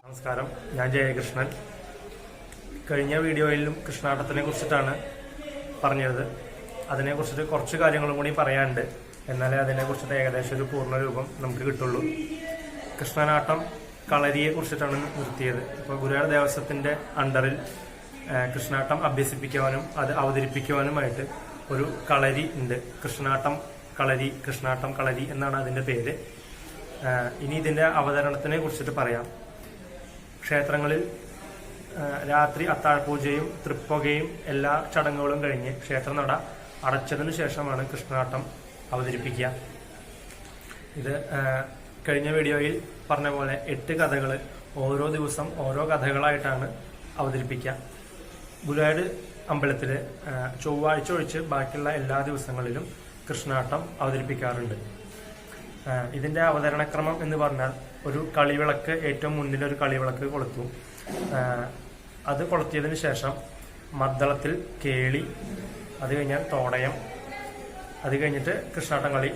നമസ്കാരം, ഞാൻ ജയകൃഷ്ണൻ. കഴിഞ്ഞ വീഡിയോയിലും കൃഷ്ണാട്ടത്തിനെ കുറിച്ചിട്ടാണ് പറഞ്ഞത്. അതിനെക്കുറിച്ചിട്ട് കുറച്ച് കാര്യങ്ങളും കൂടി പറയാനുണ്ട്. എന്നാലേ അതിനെക്കുറിച്ചിട്ട് ഏകദേശം ഒരു പൂർണ്ണ രൂപം നമുക്ക് കിട്ടുള്ളൂ. കൃഷ്ണനാട്ടം കളരിയെ കുറിച്ചിട്ടാണ് നിർത്തിയത്. ഇപ്പോൾ ഗുരുവായൂർ ദേവസ്വത്തിന്റെ അണ്ടറിൽ കൃഷ്ണാട്ടം അഭ്യസിപ്പിക്കുവാനും അത് അവതരിപ്പിക്കുവാനുമായിട്ട് ഒരു കളരി ഉണ്ട്. കൃഷ്ണാട്ടം കളരി എന്നാണ് അതിന്റെ പേര്. ഇനി ഇതിന്റെ അവതരണത്തിനെ കുറിച്ചിട്ട് പറയാം. ക്ഷേത്രങ്ങളിൽ രാത്രി അത്താഴപൂജയും തൃപ്പുകയും എല്ലാ ചടങ്ങുകളും കഴിഞ്ഞ് ക്ഷേത്രനട അടച്ചതിനു ശേഷമാണ് കൃഷ്ണനാട്ടം അവതരിപ്പിക്കുക. ഇത് കഴിഞ്ഞ വീഡിയോയിൽ പറഞ്ഞ പോലെ 8 കഥകൾ ഓരോ ദിവസം ഓരോ കഥകളായിട്ടാണ് അവതരിപ്പിക്കുക. ഗുരുവായൂർ അമ്പലത്തില് ചൊവ്വാഴ്ച ഒഴിച്ച് ബാക്കിയുള്ള എല്ലാ ദിവസങ്ങളിലും കൃഷ്ണനാട്ടം അവതരിപ്പിക്കാറുണ്ട്. ഇതിന്റെ അവതരണക്രമം എന്ന് പറഞ്ഞാൽ ഒരു കളിവിളക്ക്, ഏറ്റവും മുന്നിലൊരു കളിവിളക്ക് കൊളുത്തും. അത് കൊളുത്തിയതിനു ശേഷം മദ്ദളത്തിൽ കേളി, അത് കഴിഞ്ഞാൽ തോടയം, അത് കഴിഞ്ഞിട്ട് കൃഷ്ണാട്ടം കളി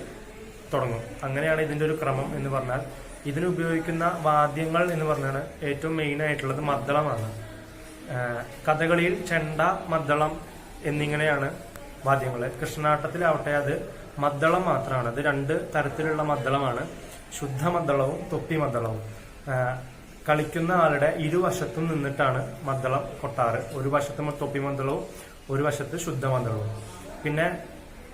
തുടങ്ങും. അങ്ങനെയാണ് ഇതിന്റെ ഒരു ക്രമം എന്ന് പറഞ്ഞാൽ. ഇതിനുപയോഗിക്കുന്ന വാദ്യങ്ങൾ എന്ന് പറഞ്ഞാൽ ഏറ്റവും മെയിൻ ആയിട്ടുള്ളത് മദ്ദളമാണ്. കഥകളിയിൽ ചെണ്ട, മദ്ദളം എന്നിങ്ങനെയാണ് വാദ്യങ്ങൾ. കൃഷ്ണനാട്ടത്തിലാവട്ടെ അത് മദ്ദളം മാത്രമാണ്. അത് 2 തരത്തിലുള്ള മദ്ദളമാണ്, ശുദ്ധ മദ്ദളവും തൊപ്പി മദ്ദളവും. കളിക്കുന്ന ആളുടെ ഇരുവശത്തും നിന്നിട്ടാണ് മദ്ദളം കൊട്ടാറ്. ഒരു വശത്ത് തൊപ്പി മദ്ദളവും ഒരു വശത്ത് ശുദ്ധ മദ്ദളവും. പിന്നെ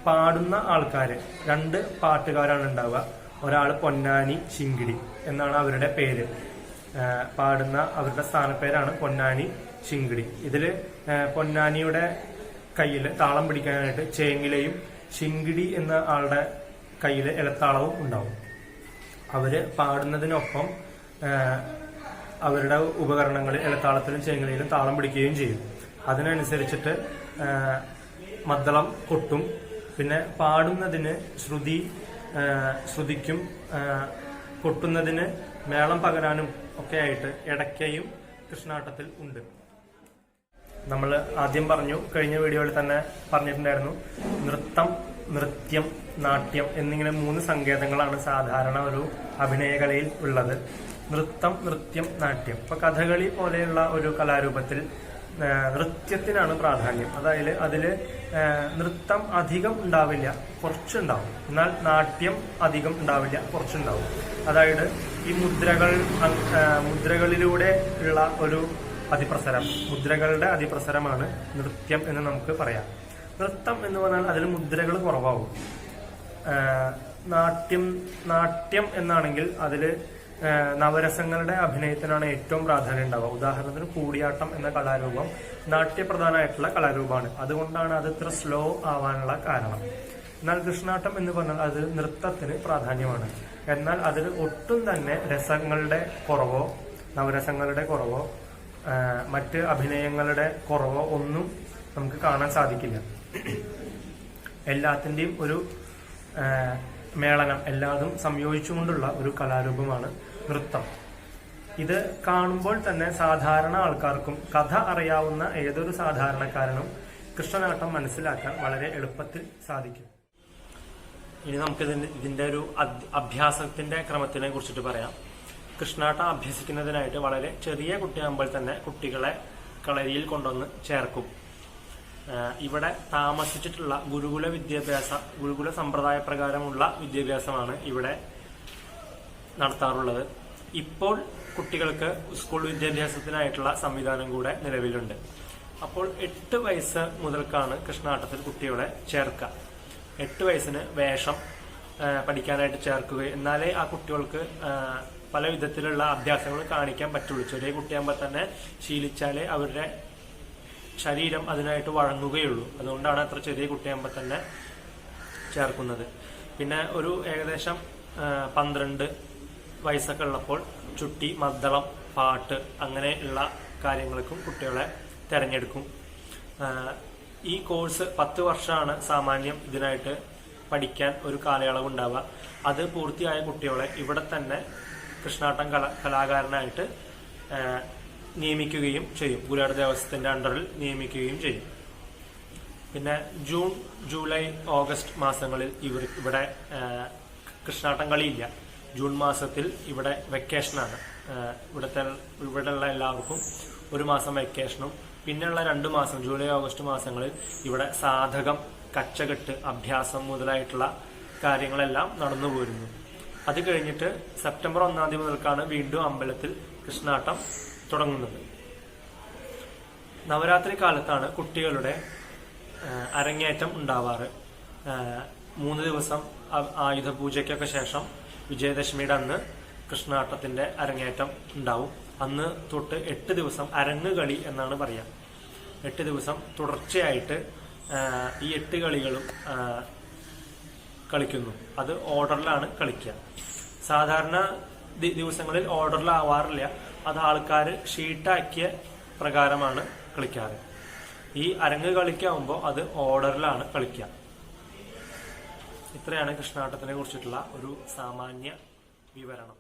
പാടുന്ന ആൾക്കാര് 2 പാട്ടുകാരാണ് ഉണ്ടാവുക. ഒരാൾ പൊന്നാനി, ശിങ്കിടി എന്നാണ് അവരുടെ പേര്. പാടുന്ന അവരുടെ സ്ഥാനപ്പേരാണ് പൊന്നാനി, ശിങ്കിടി. ഇതില് പൊന്നാനിയുടെ കയ്യിൽ താളം പിടിക്കാനായിട്ട് ചേങ്ങിലയും ശിങ്കിടി എന്ന ആളുടെ കയ്യിൽ ഇലത്താളവും ഉണ്ടാവും. അവര് പാടുന്നതിനൊപ്പം അവരുടെ ഉപകരണങ്ങളിൽ ഇലത്താളത്തിലും ചേങ്ങിലയിലും താളം പിടിക്കുകയും ചെയ്യും. അതിനനുസരിച്ചിട്ട് മദ്ദളം കൊട്ടും. പിന്നെ പാടുന്നതിന് ശ്രുതിക്കും കൊട്ടുന്നതിന് മേളം പകരാനും ഒക്കെ ആയിട്ട് ഇടയ്ക്കയും കൃഷ്ണാട്ടത്തിൽ ഉണ്ട്. നമ്മൾ ആദ്യം പറഞ്ഞു, കഴിഞ്ഞ വീഡിയോയിൽ തന്നെ പറഞ്ഞിട്ടുണ്ടായിരുന്നു, നൃത്തം, നൃത്യം, നാട്യം എന്നിങ്ങനെ 3 സങ്കേതങ്ങളാണ് സാധാരണ ഒരു അഭിനയകലയിൽ ഉള്ളത്. നൃത്തം, നൃത്യം, നാട്യം. ഇപ്പൊ കഥകളി പോലെയുള്ള ഒരു കലാരൂപത്തിൽ നൃത്യത്തിനാണ് പ്രാധാന്യം. അതായത് അതില് നൃത്തം അധികം ഉണ്ടാവില്ല, കുറച്ചുണ്ടാവും. എന്നാൽ നാട്യം അധികം ഉണ്ടാവില്ല, കുറച്ചുണ്ടാവും. അതായത് ഈ മുദ്രകളിലൂടെ ഉള്ള ഒരു അതിപ്രസരം, മുദ്രകളുടെ അതിപ്രസരമാണ് നൃത്യം എന്ന് നമുക്ക് പറയാം. നൃത്തം എന്ന് പറഞ്ഞാൽ അതിൽ മുദ്രകൾ കുറവാകും. നാട്യം എന്നാണെങ്കിൽ അതില് നവരസങ്ങളുടെ അഭിനയത്തിനാണ് ഏറ്റവും പ്രാധാന്യം ഉണ്ടാവുക. ഉദാഹരണത്തിന് കൂടിയാട്ടം എന്ന കലാരൂപം നാട്യപ്രധാനമായിട്ടുള്ള കലാരൂപമാണ്. അതുകൊണ്ടാണ് അത് ഇത്ര സ്ലോ ആവാനുള്ള കാരണം. എന്നാൽ കൃഷ്ണാട്ടം എന്ന് പറഞ്ഞാൽ അത് നൃത്തത്തിന് പ്രാധാന്യമാണ്. എന്നാൽ അതിൽ ഒട്ടും തന്നെ രസങ്ങളുടെ കുറവോ നവരസങ്ങളുടെ കുറവോ മറ്റ് അഭിനയങ്ങളുടെ കുറവോ ഒന്നും നമുക്ക് കാണാൻ സാധിക്കില്ല. എല്ലാത്തിന്റെയും ഒരു മേളനം, എല്ലാതും സംയോജിച്ചുകൊണ്ടുള്ള ഒരു കലാരൂപമാണ് നൃത്തം. ഇത് കാണുമ്പോൾ തന്നെ സാധാരണ ആൾക്കാർക്കും കഥ അറിയാവുന്ന ഏതൊരു സാധാരണക്കാരനും കൃഷ്ണനാട്ടം മനസ്സിലാക്കാൻ വളരെ എളുപ്പത്തിൽ സാധിക്കും. ഇനി നമുക്ക് ഇതിന്റെ ഒരു അഭ്യാസത്തിന്റെ ക്രമത്തിനെ കുറിച്ചിട്ട് പറയാം. കൃഷ്ണാട്ടം അഭ്യസിക്കുന്നതിനായിട്ട് വളരെ ചെറിയ കുട്ടിയാകുമ്പോൾ തന്നെ കുട്ടികളെ കളരിയിൽ കൊണ്ടുവന്ന് ചേർക്കും. ഇവിടെ താമസിച്ചിട്ടുള്ള ഗുരുകുല സമ്പ്രദായ പ്രകാരമുള്ള വിദ്യാഭ്യാസമാണ് ഇവിടെ നടത്താറുള്ളത്. ഇപ്പോൾ കുട്ടികൾക്ക് സ്കൂൾ വിദ്യാഭ്യാസത്തിനായിട്ടുള്ള സംവിധാനം കൂടെ നിലവിലുണ്ട്. അപ്പോൾ 8 വയസ്സ് മുതൽക്കാണ് കൃഷ്ണാട്ടത്തിൽ കുട്ടികളെ ചേർക്കുക. 8 വയസ്സിന് വേഷം പഠിക്കാനായിട്ട് ചേർക്കുക. എന്നാലേ ആ കുട്ടികൾക്ക് പല വിധത്തിലുള്ള അഭ്യാസങ്ങൾ കാണിക്കാൻ പറ്റുള്ളൂ. ചെറിയ കുട്ടിയാകുമ്പോൾ തന്നെ ശീലിച്ചാലേ അവരുടെ ശരീരം അതിനായിട്ട് വഴങ്ങുകയുള്ളൂ. അതുകൊണ്ടാണ് അത്ര ചെറിയ കുട്ടിയാകുമ്പോൾ തന്നെ ചേർക്കുന്നത്. പിന്നെ ഒരു ഏകദേശം 12 വയസ്സൊക്കെ ഉള്ളപ്പോൾ ചുട്ടി, മദ്ദളം, പാട്ട് അങ്ങനെയുള്ള കാര്യങ്ങൾക്കും കുട്ടികളെ തിരഞ്ഞെടുക്കും. ഈ കോഴ്സ് 10 വർഷമാണ് സാമാന്യം ഇതിനായിട്ട് പഠിക്കാൻ ഒരു കാലയളവ് ഉണ്ടാവുക. അത് പൂർത്തിയായ കുട്ടികളെ ഇവിടെ തന്നെ കൃഷ്ണാട്ടം കലാകാരനായിട്ട് നിയമിക്കുകയും ചെയ്യും. ഗുരുവായൂർ ദേവസ്വത്തിന്റെ അണ്ടറിൽ നിയമിക്കുകയും ചെയ്യും. പിന്നെ ജൂൺ, ജൂലൈ, ഓഗസ്റ്റ് മാസങ്ങളിൽ ഇവിടെ കൃഷ്ണാട്ടം കളിയില്ല. ജൂൺ മാസത്തിൽ ഇവിടെ വെക്കേഷനാണ്. ഇവിടെയുള്ള എല്ലാവർക്കും ഒരു മാസം വെക്കേഷനും പിന്നെയുള്ള 2 മാസം ജൂലൈ ഓഗസ്റ്റ് മാസങ്ങളിൽ ഇവിടെ സാധകം, കച്ചകെട്ട്, അഭ്യാസം മുതലായിട്ടുള്ള കാര്യങ്ങളെല്ലാം നടന്നു പോരുന്നു. അത് കഴിഞ്ഞിട്ട് സെപ്റ്റംബർ 1 മുതൽക്കാണ് വീണ്ടും അമ്പലത്തിൽ കൃഷ്ണാട്ടം തുടങ്ങുന്നത്. നവരാത്രി കാലത്താണ് കുട്ടികളുടെ അരങ്ങേറ്റം ഉണ്ടാവാറ്. 3 ദിവസം ആയുധപൂജയ്ക്കൊക്കെ ശേഷം വിജയദശമിയുടെ അന്ന് കൃഷ്ണാട്ടത്തിന്റെ അരങ്ങേറ്റം ഉണ്ടാവും. അന്ന് തൊട്ട് 8 ദിവസം അരങ്ങുകളി എന്നാണ് പറയാം. 8 ദിവസം തുടർച്ചയായിട്ട് ഈ 8 കളികളും കളിക്കുന്നു. അത് ഓർഡറിലാണ് കളിക്കുക. സാധാരണ ദിവസങ്ങളിൽ ഓർഡറിലാവാറില്ല. അത് ആൾക്കാർ ഷീട്ടാക്കിയ പ്രകാരമാണ് കളിക്കാറ്. ഈ അരങ്ങ് കളിക്കാവുമ്പോൾ അത് ഓർഡറിലാണ് കളിക്കുക. ഇത്രയാണ് കൃഷ്ണാട്ടത്തിനെ കുറിച്ചിട്ടുള്ള ഒരു സാമാന്യ വിവരണം.